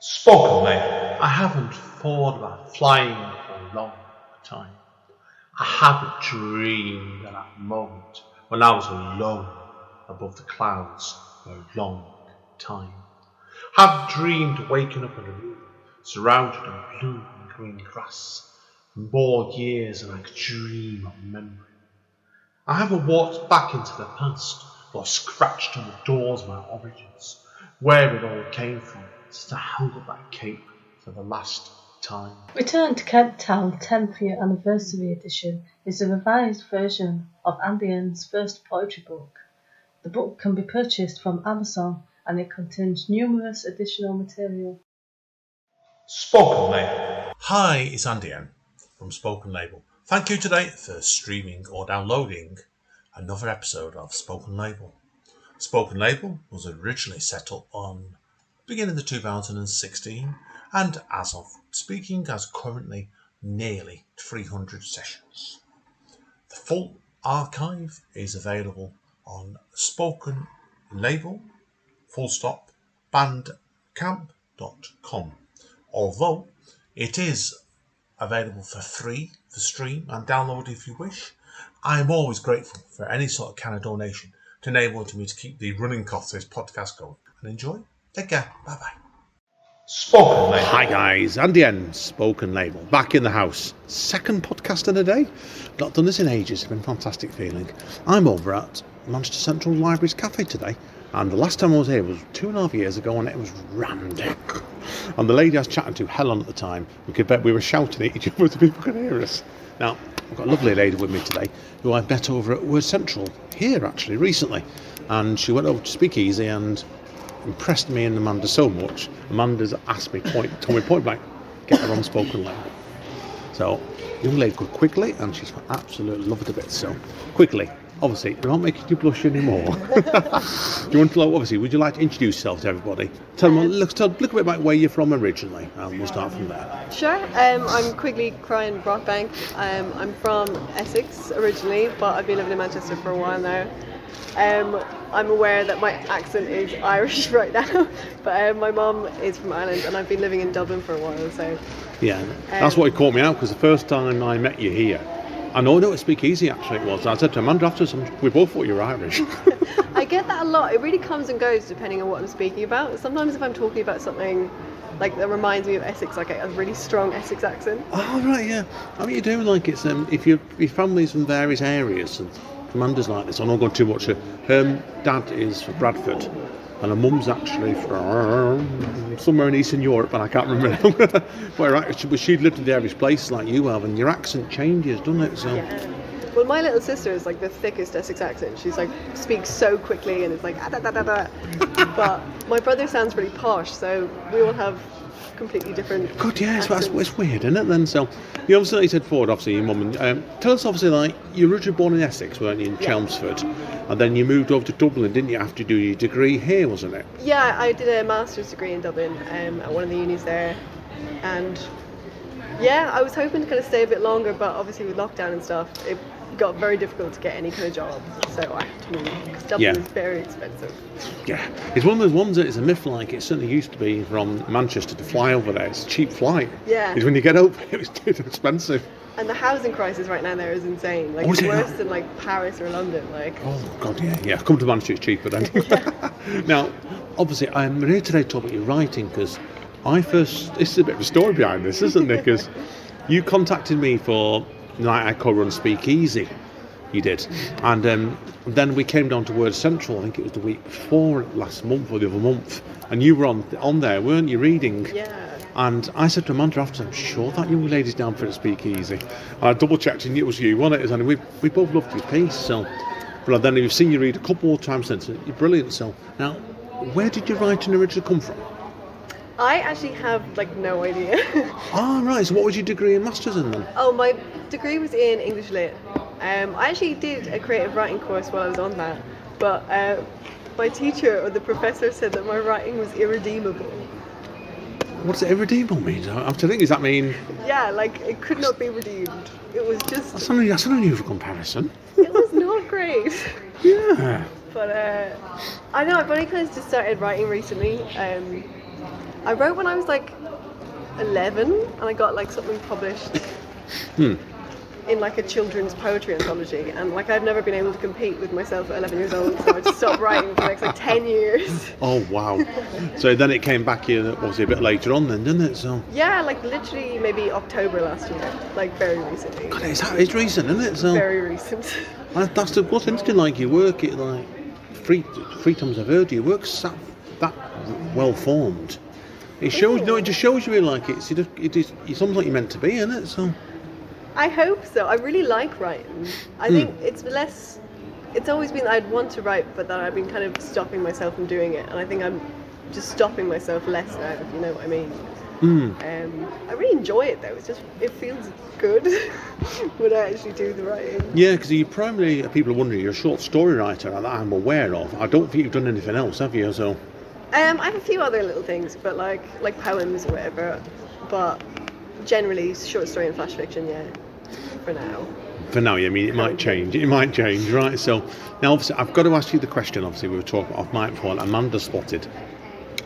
Spoken mate. I haven't thought about flying for a long time. I haven't dreamed of that moment when I was alone above the clouds for a long time. I haven't dreamed of waking up in a room surrounded in blue and green grass for more years than I could dream of remembering. I haven't walked back into the past or scratched on the doors of my origins, where it all came from, since I held up that cape for the last time. Return to Kent Town 10th Year Anniversary Edition is a revised version of Andy N's first poetry book. The book can be purchased from Amazon and it contains numerous additional material. Spoken Label. Hi, it's Andy N from Spoken Label. Thank you today for streaming or downloading another episode of Spoken Label. Spoken Label was originally set up on beginning of 2016 and as of speaking has currently nearly 300 sessions. The full archive is available on Spoken Label bandcamp.com. Although it is available for free for stream and download if you wish, I am always grateful for any sort of kind of donation to enable me to keep the running costs of this podcast going. And enjoy. Take care. Bye bye. Spoken Label. Hi guys, Andy N, Spoken Label, back in the house. Second podcast in a day. Not done this in ages, it's been a fantastic feeling. I'm over at Manchester Central Library's Cafe today, and the last time I was here was 2.5 years ago, and it was rammed. And the lady I was chatting to, Helen at the time, we could bet we were shouting at each other so people could hear us. Now, I've got a lovely lady with me today who I met over at Word Central here actually recently, and she went over to Speakeasy and impressed me and Amanda so much. Amanda's asked me told me point blank, get her on Spoken Label. So, young lady called Quigley, and she's absolutely loved it a bit. So, Quigley, obviously, we're not making you blush anymore. Do you want to, obviously, would you like to introduce yourself to everybody? Tell them, look a bit about where you're from originally, and we'll start from there. Sure. I'm Quigley Cryan Brockbank. I'm from Essex originally, but I've been living in Manchester for a while now. I'm aware that my accent is Irish right now, but my mum is from Ireland and I've been living in Dublin for a while, so... Yeah, that's what caught me out, because the first time I met you here, I know it was Speakeasy actually it was, I said to Amanda afterwards, we both thought you were Irish. I get that a lot. It really comes and goes depending on what I'm speaking about. Sometimes if I'm talking about something like that reminds me of Essex, like a really strong Essex accent. Oh, right, yeah. I mean, you do like it's, if your family's from various areas, and Amanda's like this, I'm not going too much. Her dad is from Bradford, and her mum's actually from somewhere in Eastern Europe, and I can't remember. But she'd lived in various places like you have, and your accent changes, doesn't it? So. Yeah. Well, my little sister is like the thickest Essex accent. She's like speaks so quickly, and it's like da da da da. But my brother sounds really posh, so we all have completely different. God, yeah, it's weird, isn't it? Then so, you obviously like you said forward, obviously your mum and tell us obviously like you were originally born in Essex, weren't you, in Chelmsford, and then you moved over to Dublin, didn't you, after you do your degree here, wasn't it? Yeah, I did a master's degree in Dublin at one of the unis there, and yeah, I was hoping to kind of stay a bit longer, but obviously with lockdown and stuff, it got very difficult to get any kind of job, so I had to move because Dublin is very expensive. Yeah, it's one of those ones that is a myth. Like it certainly used to be from Manchester to fly over there. It's a cheap flight. Yeah. It's when you get over it was too expensive. And the housing crisis right now there is insane. Like it's worse than like Paris or London. Like. Oh God, yeah. Come to Manchester, it's cheaper then. Now, obviously, I'm here today to talk about your writing because this is a bit of a story behind this, isn't it? Because you contacted me for Night I Co-Run Speakeasy, you did, and then we came down to Word Central. I think it was the week before last month or the other month, and you were on there, weren't you, reading? Yeah. And I said to Amanda after, I'm sure that young lady's down for the Speakeasy. And I double checked and it was you, wasn't it? And we both loved your piece. So, but then we've seen you read a couple more times since. You're brilliant. So now, where did your writing originally come from? I actually have like no idea. Oh right, so what was your degree and masters in then? Oh, my degree was in English Lit. I actually did a creative writing course while I was on that, but my teacher or the professor said that my writing was irredeemable. What does irredeemable mean? I have to think, does that mean? Yeah, like it could not be redeemed. It was just... That's an unusual comparison. It was not great. Yeah. But I know, I've only kind of just started writing recently. I wrote when I was like 11, and I got like something published in like a children's poetry anthology, and like I've never been able to compete with myself at 11 years old, so I just stopped writing for the next like 10 years. Oh wow! So then it came back here, obviously a bit later on, then, didn't it? So yeah, like literally maybe October last year, like very recently. God, it's recent, isn't it? So Very recent. that's what's interesting. Like your work, it like three times I've heard your work's that well formed. It shows, it just shows you like it's almost like you're meant to be, isn't it? So I hope so. I really like writing. I think it's always been I'd want to write, but that I've been kind of stopping myself from doing it, and I think I'm just stopping myself less now, if you know what I mean. I really enjoy it though. It feels good when I actually do the writing. yeah, because you primarily, people are wondering, you're a short story writer that I'm aware of. I don't think you've done anything else, have you? So I have a few other little things, but like poems or whatever. But generally, short story and flash fiction, yeah. For now. For now, yeah, I mean, it might change. It might change, right? So now, obviously, I've got to ask you the question. Obviously, we were talking off mic before. Amanda spotted.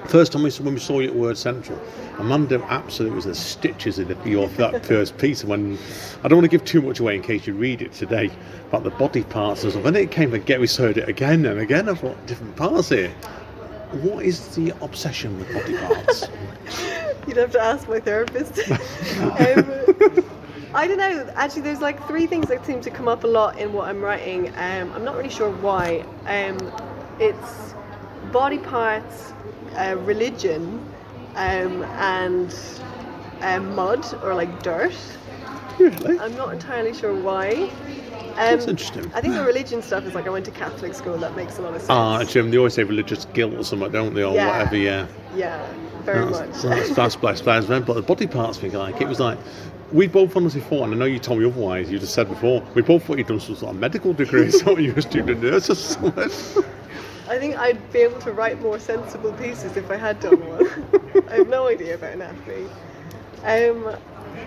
First time when we saw you at Word Central, Amanda absolutely was the stitches in that first piece. When I don't want to give too much away in case you read it today about the body parts and stuff. And it came again, we heard it again and again. I thought different parts here. What is the obsession with body parts? You'd have to ask my therapist. I don't know. Actually, there's like three things that seem to come up a lot in what I'm writing. I'm not really sure why. It's body parts, religion, and mud or like dirt. Really? I'm not entirely sure why. That's interesting. I think the religion stuff is like I went to Catholic school. That makes a lot of sense. They always say religious guilt or something, don't they, or whatever? Yeah. Yeah, very much. That's blessed. But the body parts thing, like it was like. We both honestly thought, and I know you told me otherwise, you just said before, we both thought you'd done some sort of medical degree, so you were a student nurse or something. I think I'd be able to write more sensible pieces if I had done one. I have no idea about anatomy. I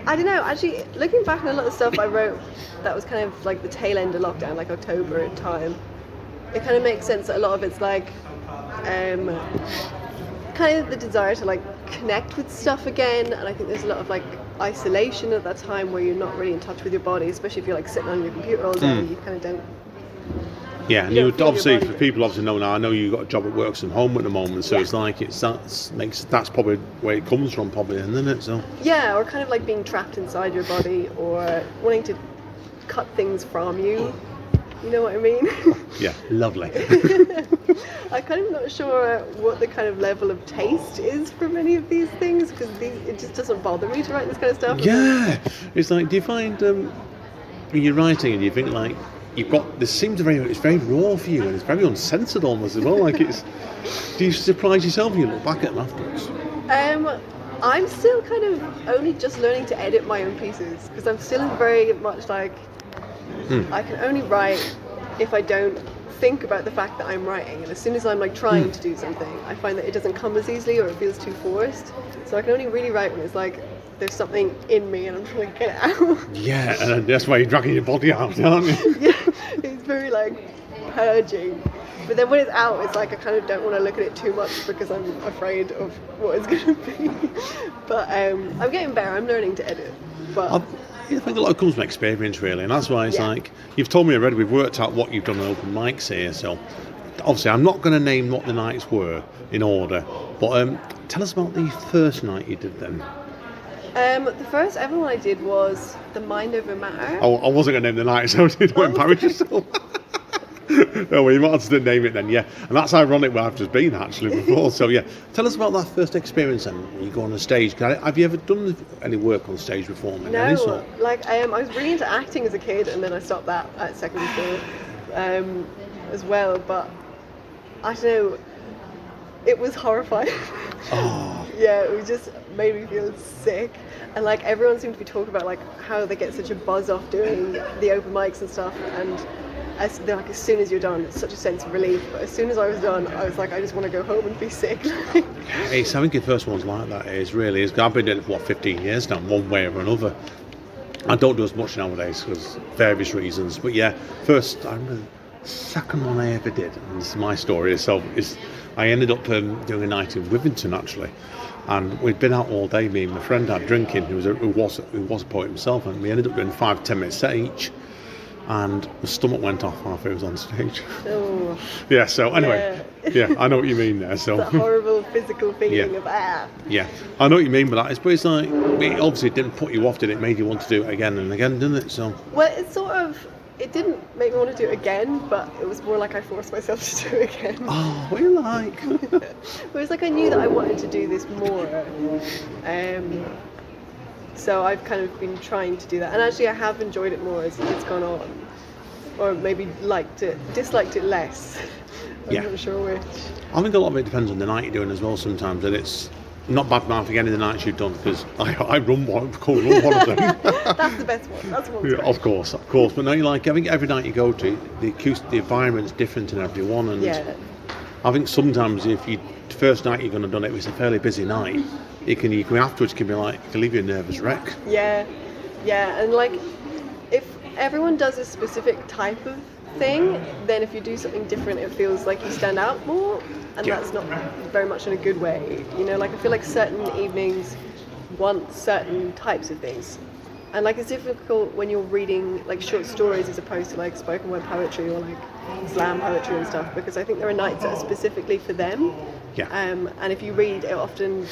don't know, actually, looking back on a lot of stuff I wrote that was kind of like the tail end of lockdown, like October time, it kind of makes sense that a lot of it's like, kind of the desire to like connect with stuff again, and I think there's a lot of like isolation at that time where you're not really in touch with your body, especially if you're like sitting on your computer all day. You kind of don't. Yeah, and you obviously, for people obviously know now, I know you've got a job that works from home at the moment, so it's like that's probably where it comes from, probably, isn't it? So yeah, or kind of like being trapped inside your body, or wanting to cut things from you. You know what I mean? Yeah, lovely. I'm kind of not sure what the kind of level of taste is for many of these things, because it just doesn't bother me to write this kind of stuff. Yeah, it's like, do you find when you're writing and you think like you've got this seems it's very raw for you and it's very uncensored almost as well. Like do you surprise yourself when you look back at them afterwards? I'm still kind of only just learning to edit my own pieces, because I'm still very much like I can only write if I don't think about the fact that I'm writing, and as soon as I'm like trying to do something, I find that it doesn't come as easily or it feels too forced. So I can only really write when it's like there's something in me and I'm trying to get it out. Yeah, and that's why you're dragging your body out, aren't you? Yeah, it's very like purging. But then when it's out, it's like I kind of don't want to look at it too much because I'm afraid of what it's going to be. But I'm getting better. I'm learning to edit. But I think a lot comes from experience, really, and that's why it's like you've told me already. We've worked out what you've done on open mics here, so obviously I'm not going to name what the nights were in order. But tell us about the first night you did then. The first ever one I did was the Mind Over Matter. Oh, I wasn't going to name the night, so you don't embarrass yourself. No, well, you might as well name it then, yeah. And that's ironic where I've just been actually before. So yeah, tell us about that first experience then. When you go on a stage. Have you ever done any work on stage before? No, like I was really into acting as a kid, and then I stopped that at secondary school as well. But I don't know, it was horrifying. Oh. Yeah, it just made me feel sick. And like everyone seemed to be talking about like how they get such a buzz off doing the open mics and stuff, and as soon as you're done, it's such a sense of relief. But as soon as I was done, I was like, I just want to go home and be sick. I think the first one's like that. I've been doing it for 15 years now, one way or another. I don't do as much nowadays because various reasons. But yeah, first, I remember the second one I ever did, and this is my story. So I ended up doing a night in Withington actually, And we'd been out all day, me and my friend out drinking, who was a poet himself, and we ended up doing 5-10 minutes set each. And the stomach went off after he was on stage. Oh. Yeah, so anyway, yeah, I know what you mean there. So that horrible physical feeling Yeah. of ah. yeah, I know what you mean by that. But it's like, it obviously didn't put you off, did it? It made you want to do it again and again, didn't it? So Well, it didn't make me want to do it again, but it was more like I forced myself to do it again. oh, what do you like? Whereas like I knew that I wanted to do this more. So I've kind of been trying to do that. And actually I have enjoyed it more as it's gone on. Or maybe disliked it less. I'm Yeah. not sure which. I think a lot of it depends on the night you're doing as well sometimes, and it's not bad mouthing any of the nights you've done, because I run one of them. That's the best one. That's the one. Yeah, of course. But no, I think every night you go to, the environment's different in every one, and Yeah. I think sometimes if the first night you're going to done it, if it's a fairly busy night, you can afterwards can be like, it can leave you a nervous wreck. Yeah. And like, if everyone does a specific type of thing, then if you do something different, it feels like you stand out more, and Yeah. that's not very much in a good way. Like I feel like certain evenings want certain types of things. And like it's difficult when you're reading like short stories as opposed to like spoken word poetry or like slam poetry and stuff, because I think there are nights that are specifically for them. Yeah. And if you read it, often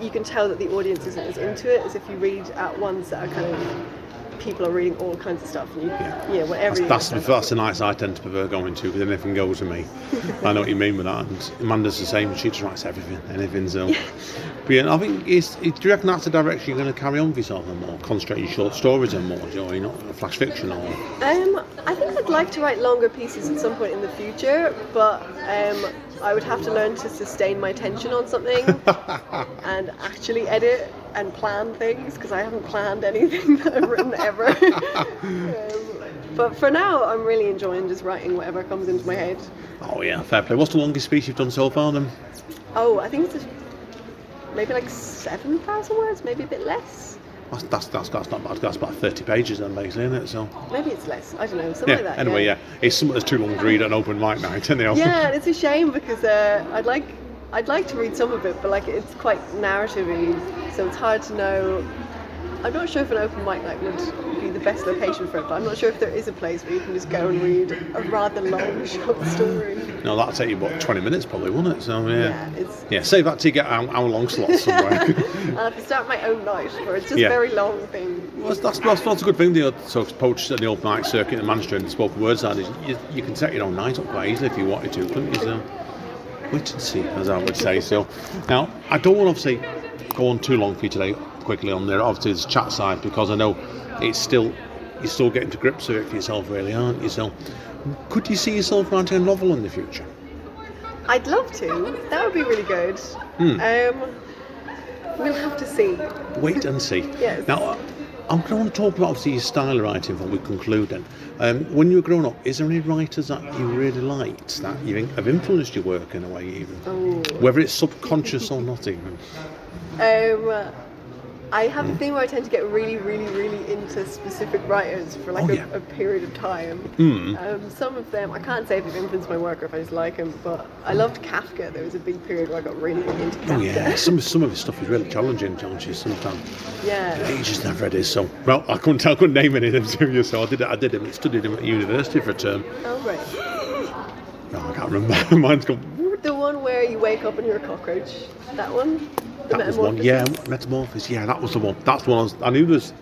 you can tell that the audience isn't as into it as if you read at ones that are kind of people are reading all kinds of stuff. And whatever. That's the nights I tend to prefer going to, because anything goes to me. I know what you mean with that. And Amanda's the same. She just writes anything. So, but yeah, I think do you reckon that's the direction you're going to carry on with yourself, and more concentrate your short stories and more, or you're not flash fiction or? I think I'd like to write longer pieces at some point in the future, but I would have to learn to sustain my attention on something and actually edit and plan things, because I haven't planned anything that I've written ever. But for now, I'm really enjoying just writing whatever comes into my head. Oh yeah, fair play. What's the longest piece you've done so far then? Oh, I think it's maybe like 7,000 words, maybe a bit less. That's not bad. That's about 30 pages then, basically, isn't it? So maybe it's less. I don't know, something like that. Anyway, yeah. It's something that's too long to read at an open mic night, isn't it? Yeah, and it's a shame because I'd like to read some of it, but like it's quite narrative-y, so it's hard to know. I'm not sure if an open mic night would be the best location for it, but I'm not sure if there is a place where you can just go and read a rather long short story. No, that'll take you about 20 minutes probably, wouldn't it? So Yeah, save that till you get hour-long slots somewhere. I'll have to start my own night where it's just very long things. Well, that's a good thing. So poachers at the open mic circuit in Manchester and the spoken word side is you can set your own night up quite easily if you wanted to, couldn't you? So wait and see, as I would say. So now I don't want to obviously go on too long for you today. Quickly on there, obviously this chat side, because I know you're still getting to grips with it for yourself, really, aren't you? So could you see yourself writing a novel in the future? I'd love to. That would be really good. We'll have to see. Wait and see. Yes. Now I'm going to want to talk about obviously your style of writing before we conclude then. When you were growing up, is there any writers that you really liked that you think have influenced your work in a way, even? Whether it's subconscious or not even? I have a thing where I tend to get really, really, really into specific writers for like a period of time. Some of them, I can't say if they've influenced my work or if I just like them, but I loved Kafka. There was a big period where I got really into Kafka. Oh yeah, some of his stuff is really challenging, challenges sometimes. Yeah. He just never read his, so well I couldn't name any of them to you, so I studied him at university for a term. Oh right. No, I can't remember. Mine's gone. The one where you wake up and you're a cockroach. That one. That was one, yeah, Metamorphosis, yeah, that was the one. That's the one I knew there's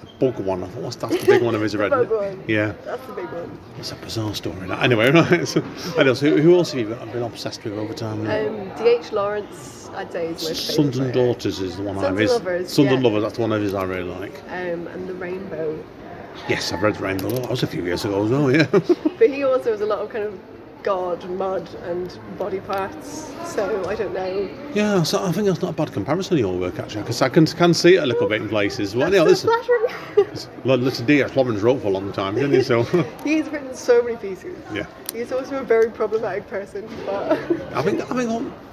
a bug one. I thought, that's the big one of his already. Bug one. Yeah. That's the big one. It's a bizarre story. That. Anyway, right. So, who else have you been obsessed with over time? D.H. Lawrence, I'd say, is my favourite. Sons and Daughters is the one Sons and Lovers. Sons and Lovers, that's the one of his I really like. And The Rainbow. Yes, I've read The Rainbow. That was a few years ago as well, yeah. But he also has a lot of kind of God, mud and body parts, so I don't know. Yeah, so I think that's not a bad comparison to your work actually, because I can see it a little bit in places. Well, That's so flattering. Little D.H. Lawrence wrote for a long time, didn't he? So He's written so many pieces. Yeah. He's also a very problematic person, but I think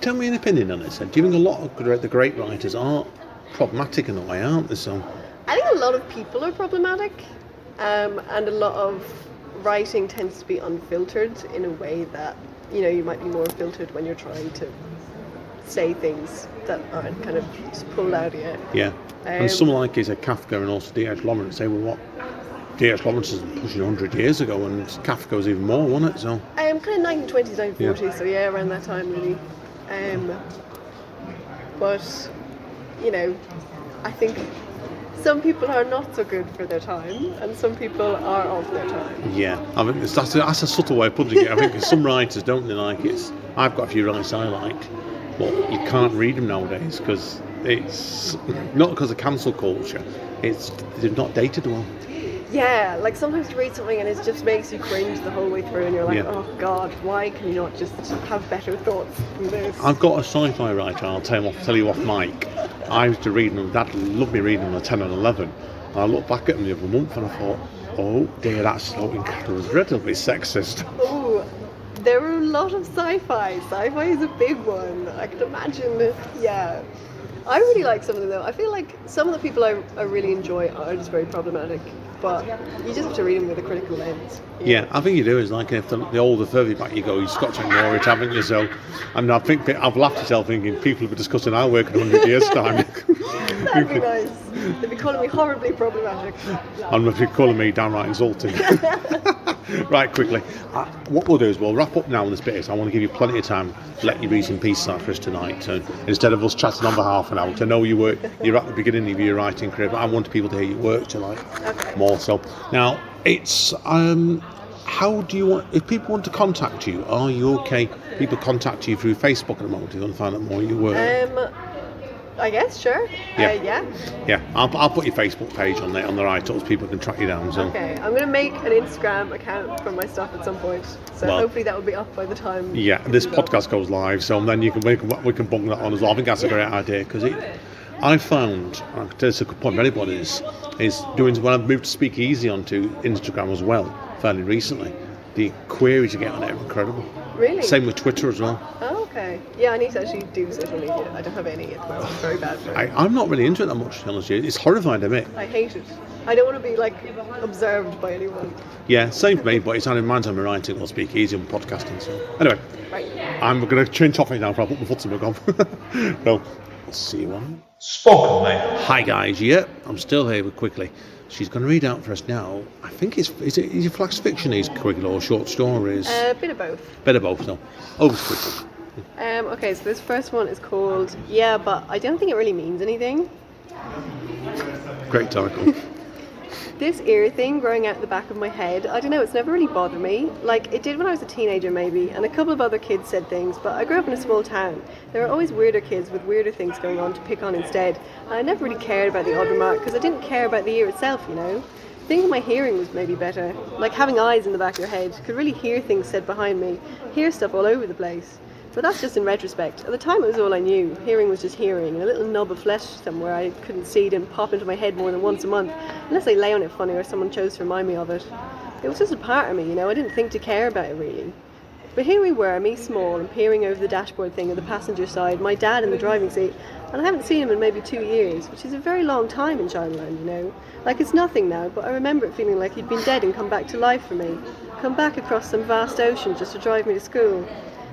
tell me an opinion on this. Do you think a lot of the great writers are problematic in a way, aren't they? So I think a lot of people are problematic, and a lot of writing tends to be unfiltered in a way that you might be more filtered when you're trying to say things that aren't kind of just pulled out of you. Yeah. And someone like is a Kafka and also D.H. Lawrence, say, well, what? D.H. Lawrence is pushing 100 years ago, and Kafka was even more, wasn't it? So Kind of 1920s, 1940s, so yeah, around that time really. But, you know, I think some people are not so good for their time, and some people are of their time. yeah, I mean that's a subtle way of putting it. I think some writers don't they like it. I've got a few writers I like, but you can't read them nowadays because it's not because of cancel culture. They're not dated well. Yeah, like sometimes you read something and it just makes you cringe the whole way through, and you're like, Yeah. oh God, why can you not just have better thoughts than this? I've got a sci-fi writer. I'll tell you off mic. I used to read them. Dad loved me reading them at 10 and 11. And I looked back at them the other month and I thought, oh dear, that's so incredibly sexist. Oh, there are a lot of sci-fi. Sci-fi is a big one. I can imagine. Yeah. I really like some of them though. I feel like some of the people I really enjoy are just very problematic. But you just have to read them with a critical lens. Yeah, I think you do. It's like if the older, further back you go, you've got to ignore it, haven't you? So, I mean, I think I've laughed at myself thinking people will be discussing our work in 100 years' time. That'd be nice. They'd be calling me horribly problematic. And if you're calling me downright insulting. Right, quickly. What we'll do is we'll wrap up now on this bit. I want to give you plenty of time to let you read some pieces out for us tonight. So instead of us chatting on for half an hour, to know you're at the beginning of your writing career, but I want people to hear your work tonight more so. Now, it's how do you want, if people want to contact you, are you okay? People contact you through Facebook at the moment. Do you want to find out more of your work? I guess, sure. Yeah. Yeah, I'll put your Facebook page on there on the right, so people can track you down. So. Okay, I'm going to make an Instagram account for my stuff at some point, so hopefully that will be up by the time. Yeah, this podcast goes live, so then we can bung that on as well. I think that's a great idea because I found, it's a good point for anybody, is doing when I've moved to Speak Easy onto Instagram as well, fairly recently. The queries you get on it are incredible. Really? Same with Twitter as well. Oh, okay. Yeah, I need to actually do social media. I don't have any at the moment. I'm very bad for it. I'm not really into it that much, to be honest with you. It's horrifying to me. I hate it. I don't want to be, like, observed by anyone. Yeah, same for me, but it's only reminds me of writing or Speak Easy and podcasting. So anyway, right. I'm going to change topic now before I put my foot in my gum. No, I'll see you on. Spoken Label. Hi guys, yeah, I'm still here with Quigley. She's going to read out for us now. I think is it flash fiction, these Quigley, or short stories? A bit of both. Bit of both, no. Over to Quigley. Okay, so this first one is called Yeah, but I don't think it really means anything. Great title. This ear thing growing out the back of my head, I don't know, it's never really bothered me. Like, it did when I was a teenager maybe, and a couple of other kids said things, but I grew up in a small town. There were always weirder kids with weirder things going on to pick on instead, and I never really cared about the odd remark, because I didn't care about the ear itself, you know? I think my hearing was maybe better. Like having eyes in the back of your head, could really hear things said behind me, hear stuff all over the place. But that's just in retrospect. At the time it was all I knew. Hearing was just hearing, and a little knob of flesh somewhere I couldn't see didn't pop into my head more than once a month, unless I lay on it funny or someone chose to remind me of it. It was just a part of me, you know, I didn't think to care about it really. But here we were, me small, and peering over the dashboard thing at the passenger side, my dad in the driving seat, and I haven't seen him in maybe 2 years, which is a very long time in Chinaland, you know. Like, it's nothing now, but I remember it feeling like he'd been dead and come back to life for me. Come back across some vast ocean just to drive me to school.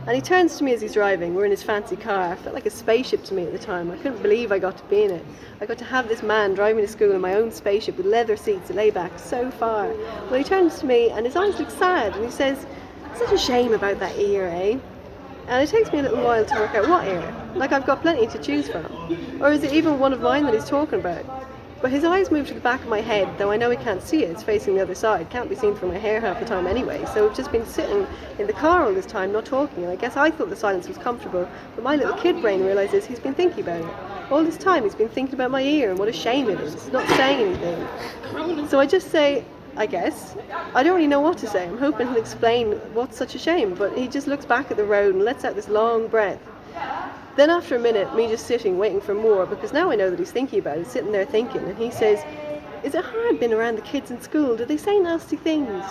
And he turns to me as he's driving. We're in his fancy car. It felt like a spaceship to me at the time. I couldn't believe I got to be in it. I got to have this man drive me to school in my own spaceship with leather seats that lay back so far. Well, he turns to me and his eyes look sad and he says, "Such a shame about that ear, eh?" And it takes me a little while to work out what ear. Like I've got plenty to choose from. Or is it even one of mine that he's talking about? But his eyes move to the back of my head, though I know he can't see it. It's facing the other side. Can't be seen through my hair half the time anyway. So we've just been sitting in the car all this time, not talking. And I guess I thought the silence was comfortable. But my little kid brain realises he's been thinking about it. All this time he's been thinking about my ear and what a shame it is. Not saying anything. So I just say, I guess. I don't really know what to say. I'm hoping he'll explain what's such a shame. But he just looks back at the road and lets out this long breath. Then after a minute, me just sitting, waiting for more, because now I know that he's thinking about it, sitting there thinking, and he says, "Is it hard being around the kids in school? Do they say nasty things?"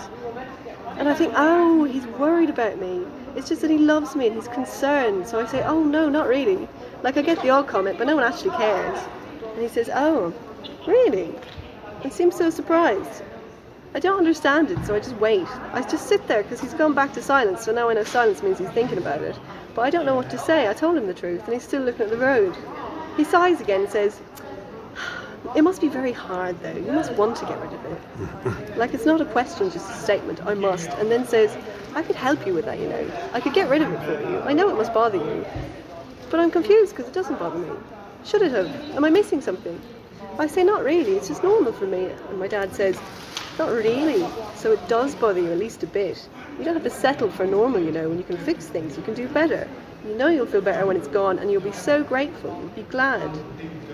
And I think, oh, he's worried about me. It's just that he loves me and he's concerned. So I say, "Oh, no, not really." Like, I get the odd comment, but no one actually cares. And he says, "Oh, really?" And seems so surprised. I don't understand it, so I just wait. I just sit there because he's gone back to silence, so now I know silence means he's thinking about it. but I don't know what to say. I told him the truth, and he's still looking at the road. He sighs again and says, "It must be very hard though, you must want to get rid of it." Like it's not a question, just a statement, "I must," and then says, "I could help you with that, you know. I could get rid of it for you. I know it must bother you, but I'm confused because it doesn't bother me. Should it have? Am I missing something?" I say, "Not really, it's just normal for me." And my dad says, "Not really, so it does bother you at least a bit. You don't have to settle for normal, you know, when you can fix things, you can do better. You know you'll feel better when it's gone, and you'll be so grateful, you'll be glad."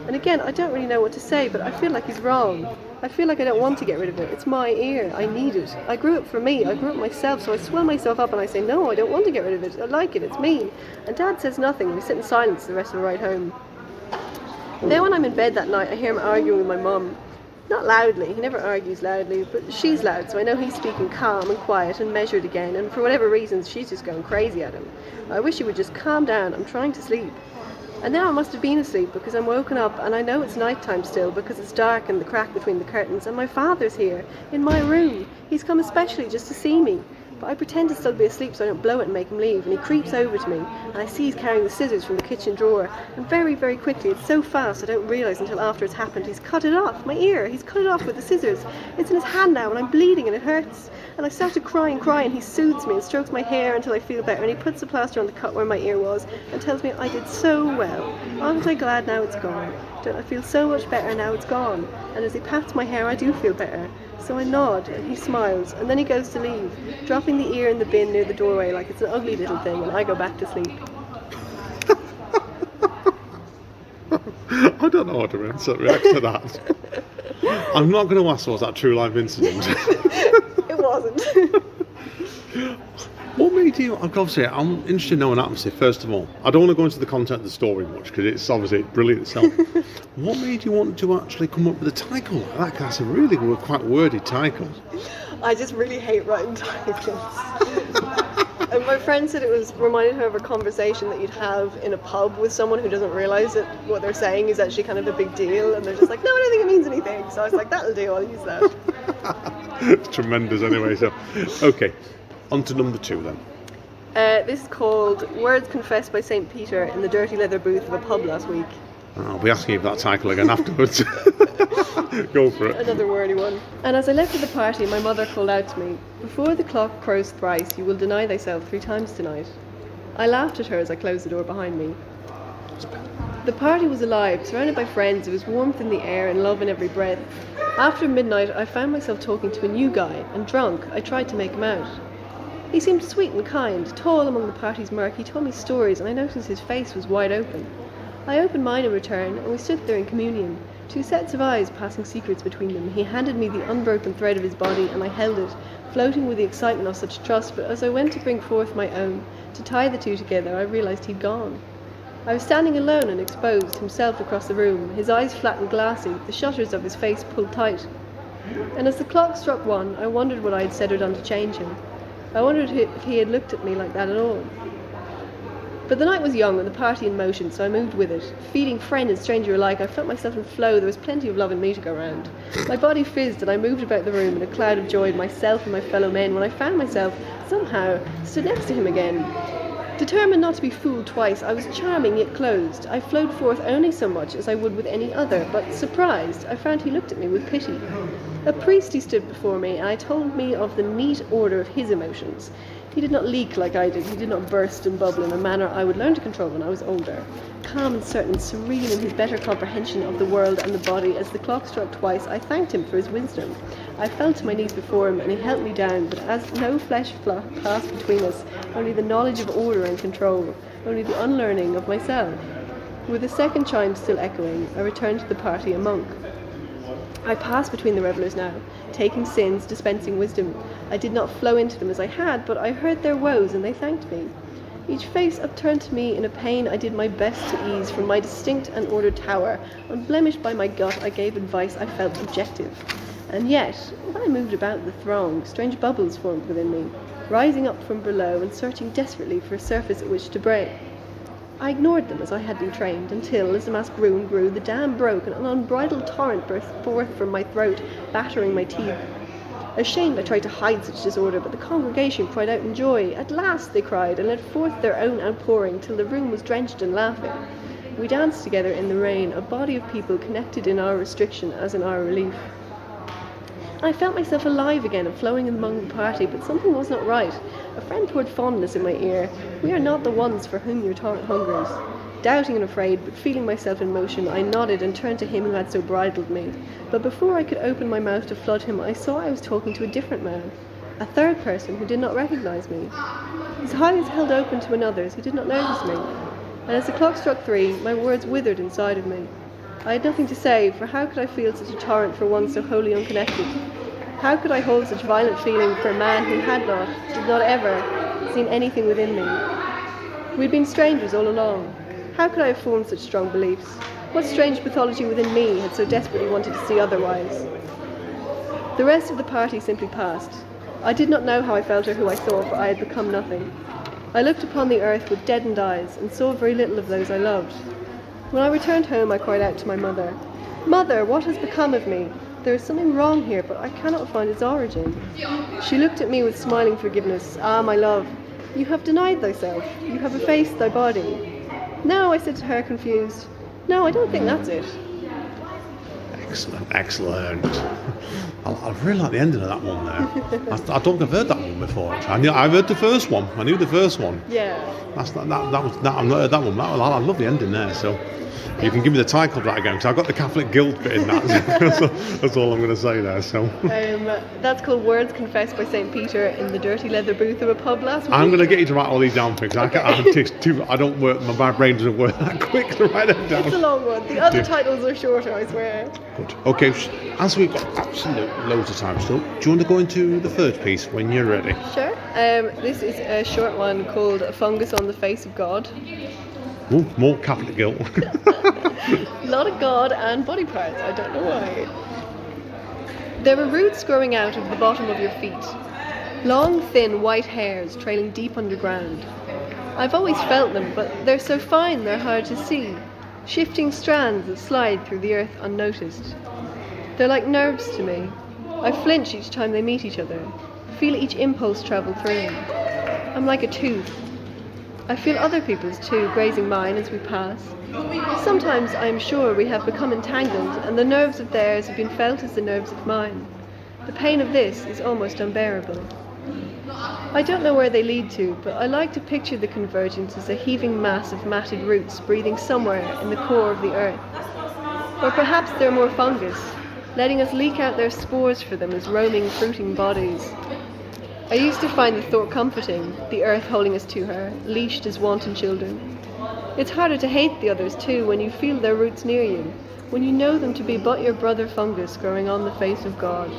And again, I don't really know what to say, but I feel like he's wrong. I feel like I don't want to get rid of it. It's my ear. I need it. I grew up for me. I grew up myself, so I swell myself up and I say, "No, I don't want to get rid of it. I like it. It's me." And Dad says nothing. We sit in silence the rest of the ride home. Then when I'm in bed that night, I hear him arguing with my mum. Not loudly. He never argues loudly, but she's loud, so I know he's speaking calm and quiet and measured again, and for whatever reasons, she's just going crazy at him. I wish he would just calm down. I'm trying to sleep. And now I must have been asleep because I'm woken up and I know it's night time still because it's dark and the crack between the curtains, and my father's here in my room. He's come especially just to see me. But I pretend to still be asleep so I don't blow it and make him leave, and he creeps over to me and I see he's carrying the scissors from the kitchen drawer, and very, very quickly, it's so fast I don't realise until after it's happened, he's cut it off, my ear, he's cut it off with the scissors. It's in his hand now and I'm bleeding and it hurts. And I start to cry and he soothes me and strokes my hair until I feel better, and he puts the plaster on the cut where my ear was and tells me I did so well. Aren't I glad now it's gone? Don't I feel so much better now it's gone? And as he pats my hair I do feel better. So I nod and he smiles, and then he goes to leave, dropping the ear in the bin near the doorway like it's an ugly little thing, and I go back to sleep. I don't know how to react to that. I'm not going to ask, was that a true life incident? It wasn't. What made you, obviously, I'm interested in knowing atmosphere, first of all. I don't want to go into the content of the story much, because it's obviously brilliant itself. What made you want to actually come up with a title like that? Because that's a really quite wordy title. I just really hate writing titles. And my friend said it was reminded her of a conversation that you'd have in a pub with someone who doesn't realise that what they're saying is actually kind of a big deal, and they're just like, "No, I don't think it means anything." So I was like, "That'll do, I'll use that." It's tremendous anyway, so, okay. On to number 2 then. This is called Words Confessed by St. Peter in the Dirty Leather Booth of a Pub Last Week. I'll be asking you for that title again afterwards. Go for it. Another wordy one. And as I left for the party, my mother called out to me, "Before the clock crows thrice, you will deny thyself 3 times tonight." I laughed at her as I closed the door behind me. The party was alive, surrounded by friends. There was warmth in the air and love in every breath. After midnight, I found myself talking to a new guy, and drunk, I tried to make him out. He seemed sweet and kind, tall among the party's murk. He told me stories, and I noticed his face was wide open. I opened mine in return, and we stood there in communion, 2 sets of eyes passing secrets between them. He handed me the unbroken thread of his body, and I held it, floating with the excitement of such trust. But as I went to bring forth my own, to tie the 2 together, I realised he'd gone. I was standing alone and exposed, himself across the room, his eyes flat and glassy, the shutters of his face pulled tight. And as the clock struck 1, I wondered what I had said or done to change him. I wondered if he had looked at me like that at all. But the night was young and the party in motion, so I moved with it. Feeding friend and stranger alike, I felt myself in flow. There was plenty of love in me to go round. My body fizzed and I moved about the room in a cloud of joy, myself and my fellow men, when I found myself, somehow, stood next to him again. Determined not to be fooled twice, I was charming yet closed. I flowed forth only so much as I would with any other, but surprised, I found he looked at me with pity. A priest he stood before me, and I told me of the neat order of his emotions. He did not leak like I did. He did not burst and bubble in a manner I would learn to control when I was older. Calm and certain, serene in his better comprehension of the world and the body, as the clock struck twice, I thanked him for his wisdom. I fell to my knees before him, and he helped me down, but as no flesh passed between us, only the knowledge of order and control, only the unlearning of myself. With the second chime still echoing, I returned to the party a monk. I passed between the revellers now, taking sins, dispensing wisdom. I did not flow into them as I had, but I heard their woes, and they thanked me. Each face upturned to me in a pain I did my best to ease from my distinct and ordered tower. Unblemished by my gut, I gave advice I felt objective. And yet, when I moved about the throng, strange bubbles formed within me, rising up from below and searching desperately for a surface at which to break. I ignored them as I had been trained, until, as the mass grew and grew, the dam broke and an unbridled torrent burst forth from my throat, battering my teeth. Ashamed, I tried to hide such disorder, but the congregation cried out in joy. At last, they cried, and let forth their own outpouring, till the room was drenched in laughing. We danced together in the rain, a body of people connected in our restriction as in our relief. I felt myself alive again and flowing among the party, but something was not right. A friend poured fondness in my ear. We are not the ones for whom your tongue hungers. Doubting and afraid, but feeling myself in motion, I nodded and turned to him who had so bridled me. But before I could open my mouth to flood him, I saw I was talking to a different man, a third person who did not recognize me. His eyes held open to another's who did not notice me. And as the clock struck 3, my words withered inside of me. I had nothing to say, for how could I feel such a torrent for one so wholly unconnected? How could I hold such violent feeling for a man who did not ever, seen anything within me? We'd been strangers all along. How could I have formed such strong beliefs? What strange pathology within me had so desperately wanted to see otherwise? The rest of the party simply passed. I did not know how I felt or who I saw, for I had become nothing. I looked upon the earth with deadened eyes, and saw very little of those I loved. When I returned home, I cried out to my mother, "Mother, what has become of me? There is something wrong here, but I cannot find its origin." She looked at me with smiling forgiveness. "Ah, my love, you have denied thyself. You have effaced thy body." "No," I said to her, confused. "No, I don't think that's it." Excellent. I really like the ending of that one there. I don't think I've heard that one before. Actually. I've heard the first one. I knew the first one. Yeah. I've not heard that one. I love the ending there. So you can give me the title of that again, because I've got the Catholic guilt bit in that. That's all I'm going to say there. So that's called Words Confessed by St. Peter in the dirty leather booth of a pub last week. I'm going to get you to write all these down for me, because I don't work. My brain doesn't work that quick to write them down. It's a long one. The other titles are shorter, I swear. Good. Okay, as we've got absolute loads of time still, do you want to go into the third piece when you're ready? Sure. This is a short one called A Fungus on the Face of God. Ooh, more Catholic guilt. A lot of God and body parts, I don't know why. There are roots growing out of the bottom of your feet. Long, thin, white hairs trailing deep underground. I've always felt them, but they're so fine they're hard to see. Shifting strands that slide through the earth unnoticed. They're like nerves to me. I flinch each time they meet each other. Feel each impulse travel through me. I'm like a tooth. I feel other people's too, grazing mine as we pass. Sometimes I am sure we have become entangled, and the nerves of theirs have been felt as the nerves of mine. The pain of this is almost unbearable. I don't know where they lead to, but I like to picture the convergence as a heaving mass of matted roots breathing somewhere in the core of the earth. Or perhaps they're more fungus, letting us leak out their spores for them as roaming, fruiting bodies. I used to find the thought comforting, the earth holding us to her, leashed as wanton children. It's harder to hate the others too when you feel their roots near you, when you know them to be but your brother fungus growing on the face of God.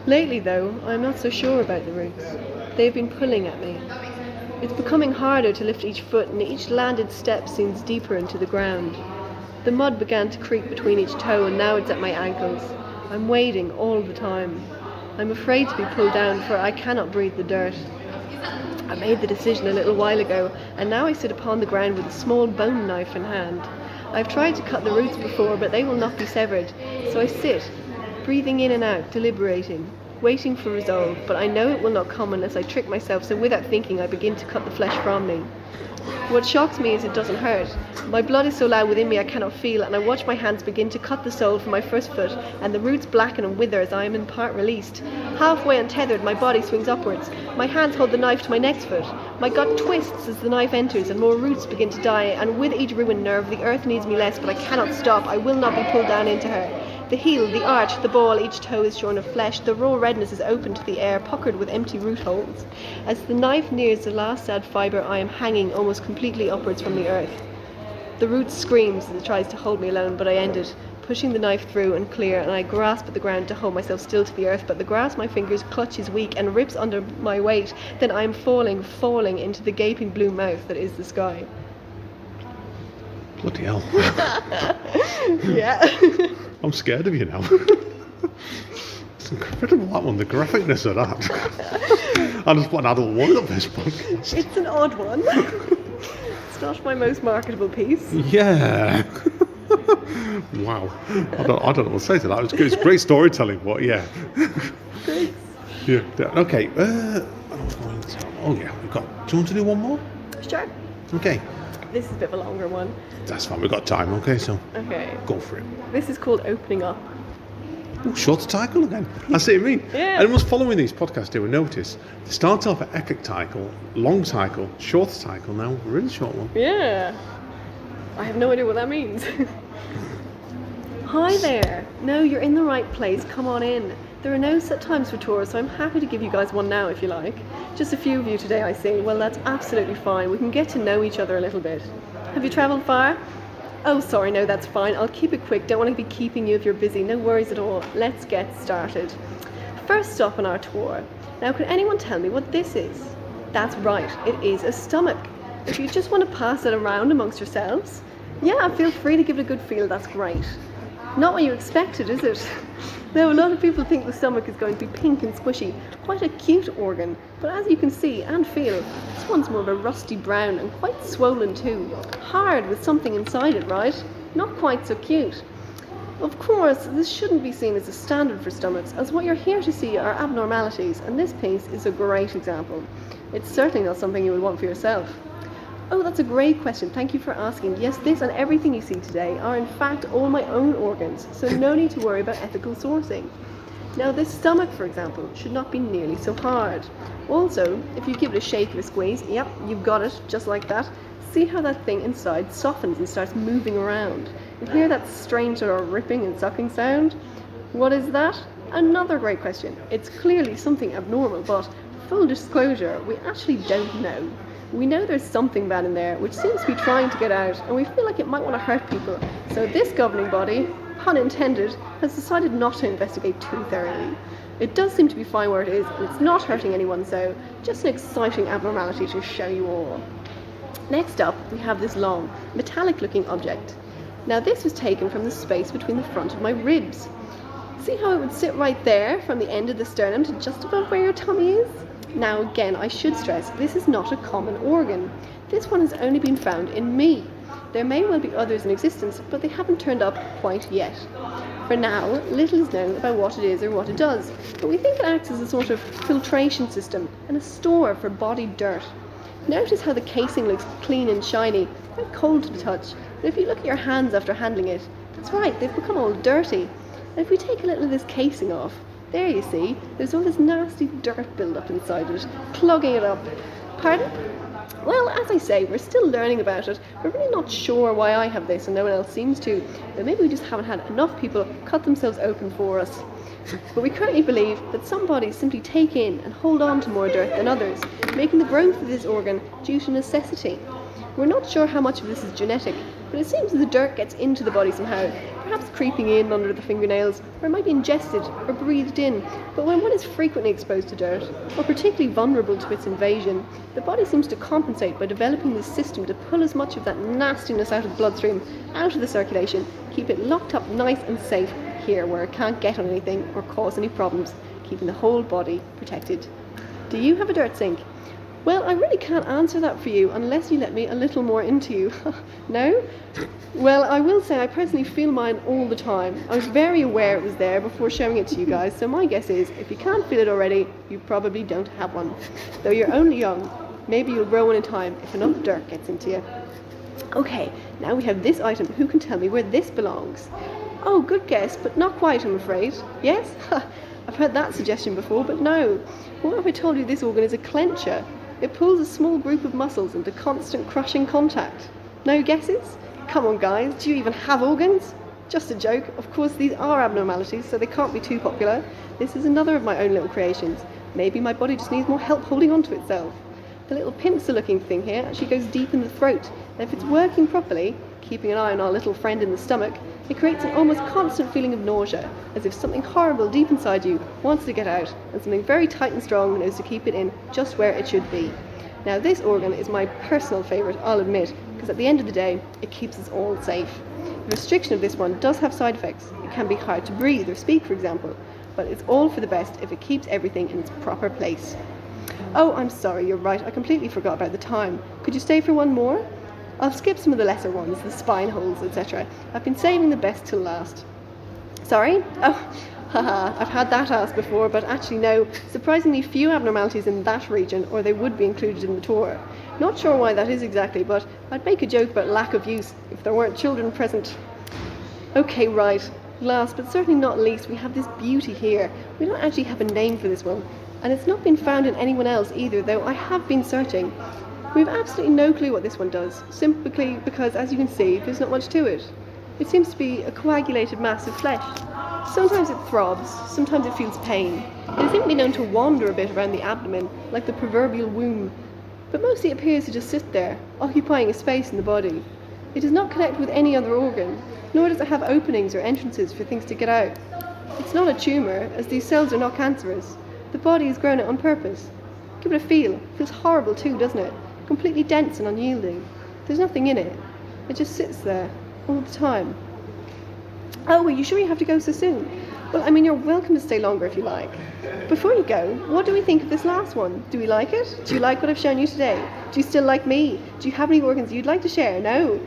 Lately though, I am not so sure about the roots. They have been pulling at me. It's becoming harder to lift each foot, and each landed step seems deeper into the ground. The mud began to creep between each toe, and now it's at my ankles. I'm wading all the time. I'm afraid to be pulled down, for I cannot breathe the dirt. I made the decision a little while ago, and now I sit upon the ground with a small bone knife in hand. I've tried to cut the roots before, but they will not be severed, so I sit, breathing in and out, deliberating, waiting for resolve, but I know it will not come unless I trick myself, so without thinking I begin to cut the flesh from me. What shocks me is it doesn't hurt. My blood is so loud within me I cannot feel, and I watch my hands begin to cut the sole from my first foot, and the roots blacken and wither as I am in part released. Halfway untethered, my body swings upwards. My hands hold the knife to my next foot. My gut twists as the knife enters, and more roots begin to die, and with each ruined nerve, the earth needs me less, but I cannot stop. I will not be pulled down into her. The heel, the arch, the ball, each toe is shorn of flesh. The raw redness is open to the air, puckered with empty root holes. As the knife nears the last sad fibre, I am hanging almost completely upwards from the earth. The root screams as it tries to hold me alone, but I end it, pushing the knife through and clear, and I grasp at the ground to hold myself still to the earth, but the grasp my fingers clutch is weak and rips under my weight. Then I am falling into the gaping blue mouth that is the sky. Bloody hell. Yeah. I'm scared of you now. It's incredible, that one, the graphicness of that. I just want an adult one of this podcast. It's an odd one. It's not my most marketable piece. Yeah. Wow. I don't know what to say to that. It's great storytelling, but yeah. Thanks. Yeah. Okay. Oh yeah, we've got. Do you want to do one more? Sure. Okay. This is a bit of a longer one. That's fine. We've got time. Okay, so Okay. go for it. This is called opening up. Ooh, shorter title again. I see what you mean. Yeah. Anyone's following these podcasts, they will notice they start off at epic title, long title, shorter title. Now really short one. Yeah. I have no idea what that means. Hi there. No, you're in the right place. Come on in. There are no set times for tours, so I'm happy to give you guys one now if you like. Just a few of you today, I see. Well, that's absolutely fine. We can get to know each other a little bit. Have you travelled far? Oh, sorry, no, that's fine. I'll keep it quick. Don't want to be keeping you if you're busy. No worries at all. Let's get started. First stop on our tour. Now, can anyone tell me what this is? That's right. It is a stomach. If you just want to pass it around amongst yourselves, yeah, feel free to give it a good feel. That's great. Not what you expected, is it? Now, a lot of people think the stomach is going to be pink and squishy, quite a cute organ, but as you can see and feel, this one's more of a rusty brown and quite swollen too. Hard with something inside it, right? Not quite so cute. Of course, this shouldn't be seen as a standard for stomachs, as what you're here to see are abnormalities, and this piece is a great example. It's certainly not something you would want for yourself. Oh, that's a great question. Thank you for asking. Yes, this and everything you see today are in fact all my own organs, so no need to worry about ethical sourcing. Now, this stomach, for example, should not be nearly so hard. Also, if you give it a shake or a squeeze, yep, you've got it, just like that. See how that thing inside softens and starts moving around. You hear that strange sort of ripping and sucking sound? What is that? Another great question. It's clearly something abnormal, but full disclosure, we actually don't know. We know there's something bad in there which seems to be trying to get out, and we feel like it might want to hurt people. So this governing body, pun intended, has decided not to investigate too thoroughly. It does seem to be fine where it is, and it's not hurting anyone, so just an exciting abnormality to show you all. Next up, we have this long, metallic-looking object. Now this was taken from the space between the front of my ribs. See how it would sit right there from the end of the sternum to just above where your tummy is? Now again, I should stress, this is not a common organ. This one has only been found in me. There may well be others in existence, but they haven't turned up quite yet. For now, little is known about what it is or what it does, but we think it acts as a sort of filtration system and a store for body dirt. Notice how the casing looks clean and shiny, quite cold to the touch, but if you look at your hands after handling it, that's right, they've become all dirty. And if we take a little of this casing off, there you see, there's all this nasty dirt build-up inside it, clogging it up. Pardon? Well, as I say, we're still learning about it. We're really not sure why I have this and no one else seems to, but maybe we just haven't had enough people cut themselves open for us. But we currently believe that some bodies simply take in and hold on to more dirt than others, making the growth of this organ due to necessity. We're not sure how much of this is genetic, but it seems that the dirt gets into the body somehow, perhaps creeping in under the fingernails, or it might be ingested or breathed in. But when one is frequently exposed to dirt, or particularly vulnerable to its invasion, the body seems to compensate by developing this system to pull as much of that nastiness out of the bloodstream, out of the circulation, keep it locked up nice and safe here where it can't get on anything or cause any problems, keeping the whole body protected. Do you have a dirt sink? Well, I really can't answer that for you unless you let me a little more into you. No? Well, I will say I personally feel mine all the time. I was very aware it was there before showing it to you guys, so my guess is if you can't feel it already, you probably don't have one. Though you're only young, maybe you'll grow one in time if enough dirt gets into you. Okay, now we have this item. Who can tell me where this belongs? Oh, good guess, but not quite, I'm afraid. Yes? I've heard that suggestion before, but no. What if I told you this organ is a clencher? It pulls a small group of muscles into constant crushing contact. No guesses? Come on guys, do you even have organs? Just a joke. Of course these are abnormalities, so they can't be too popular. This is another of my own little creations. Maybe my body just needs more help holding on to itself. The little pincer looking thing here actually goes deep in the throat, and if it's working properly, keeping an eye on our little friend in the stomach, it creates an almost constant feeling of nausea, as if something horrible deep inside you wants to get out, and something very tight and strong knows to keep it in just where it should be. Now this organ is my personal favourite, I'll admit, because at the end of the day, it keeps us all safe. The restriction of this one does have side effects. It can be hard to breathe or speak, for example, but it's all for the best if it keeps everything in its proper place. Oh, I'm sorry, you're right, I completely forgot about the time. Could you stay for one more? I'll skip some of the lesser ones, the spine holes, etc. I've been saving the best till last. Sorry? Oh, haha, I've had that asked before, but actually no, surprisingly few abnormalities in that region, or they would be included in the tour. Not sure why that is exactly, but I'd make a joke about lack of use if there weren't children present. Okay, right. Last, but certainly not least, we have this beauty here. We don't actually have a name for this one, and it's not been found in anyone else either, though I have been searching. We have absolutely no clue what this one does, simply because, as you can see, there's not much to it. It seems to be a coagulated mass of flesh. Sometimes it throbs, sometimes it feels pain. It has even been known to wander a bit around the abdomen, like the proverbial womb. But mostly it appears to just sit there, occupying a space in the body. It does not connect with any other organ, nor does it have openings or entrances for things to get out. It's not a tumour, as these cells are not cancerous. The body has grown it on purpose. Give it a feel. It feels horrible too, doesn't it? Completely dense and unyielding. There's nothing in it. It just sits there, all the time. Oh, are you sure you have to go so soon? Well, I mean, you're welcome to stay longer if you like. Before you go, what do we think of this last one? Do we like it? Do you like what I've shown you today? Do you still like me? Do you have any organs you'd like to share? No?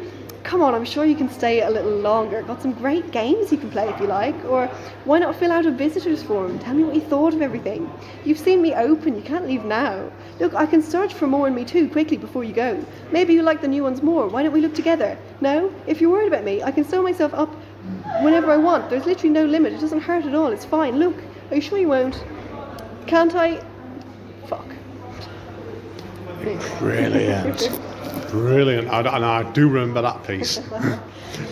Come on, I'm sure you can stay a little longer. Got some great games you can play if you like. Or why not fill out a visitor's form? Tell me what you thought of everything. You've seen me open, you can't leave now. Look, I can search for more in me too, quickly before you go. Maybe you like the new ones more. Why don't we look together? No? If you're worried about me, I can sew myself up whenever I want. There's literally no limit. It doesn't hurt at all. It's fine. Look, are you sure you won't? Can't I? Fuck. Brilliant. Brilliant. And I do remember that piece.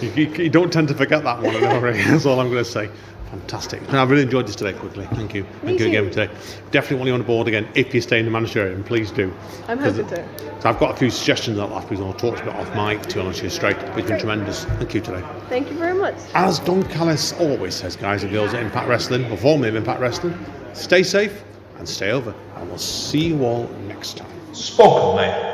you don't tend to forget that one, that's all I'm going to say. Fantastic. And I've really enjoyed this today, Quigley. Thank you. Thank you again today. Definitely want you on board again if you stay in the Manchester area, and please do. I'm hoping to. So I've got a few suggestions that last week, and I'll talk about off mic, to be honest with you straight. It's been tremendous. Thank you today. Thank you very much. As Don Callis always says, guys and girls at Impact Wrestling, or formerly of Impact Wrestling, stay safe and stay over. And we'll see you all next time. Spoken, mate.